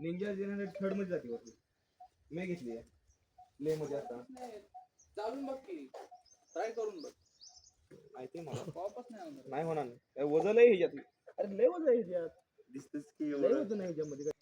Ninja 300 मध्ये जाते वरती. मी घेतली आहे ले मध्ये आता चालून बघ की ट्राय करून बघ. माहिती मला वापस नाही होणार. नाही होणार नाही. काय वजन आहे ह्याच्यात. अरे लय वजन आहे ह्याच्यात. दिसतच की लय एवढं वजन आहे ह्याच्यामध्ये.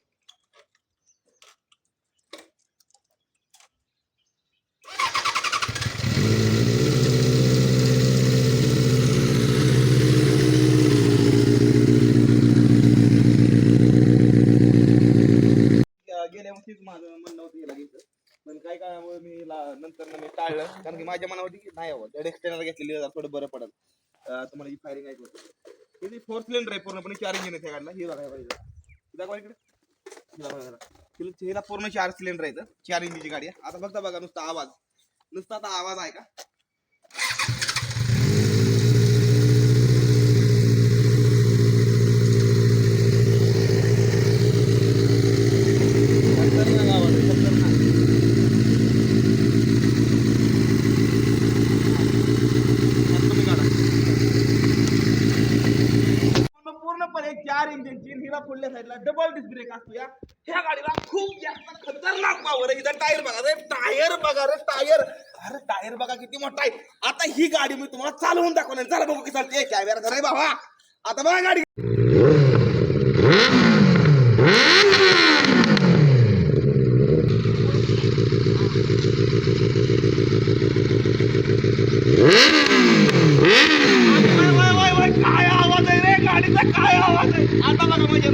गेल्या वर्षीच माझं म्हणणं होतं याला घ्यायचं पण काय कारणामुळे मी नंतर मी टाळलं कारण की माझ्या मनात होती की नाही हवं डेड एक्सटेंडर घेतलेली जरा थोडं बरं पडेल. तुम्हाला ही फायरिंग ऐकू हे 4 सिलेंडर आहे पूर्णपणे 4 इंजिन आहे त्या गाडीला. हे बघायला पाहिजे दाखवा इकडे हिला पूर्ण 4 सिलेंडर आहेत 4 इंजिनची गाडी आहे. आता फक्त बघा नुसता आता आवाज आहे का पूर्णपणे 4 इंजिनची हिला पुढल्या साईडला डबल डिस्क ब्रेक असतो. या ह्या गाडीला खूप जास्त खतरनाक पावर आहे. इथं टायर बघा रे टायर अरे टायर बघा किती मोठा आहे. आता ही गाडी मी तुम्हाला चालवून दाखवणार. चला बघू की चालते कॅमेरा रे बाबा. आता बघा गाडी काय आवाज आहे रे गाडीचा. काय आवाज आहे आता बघा माझ्या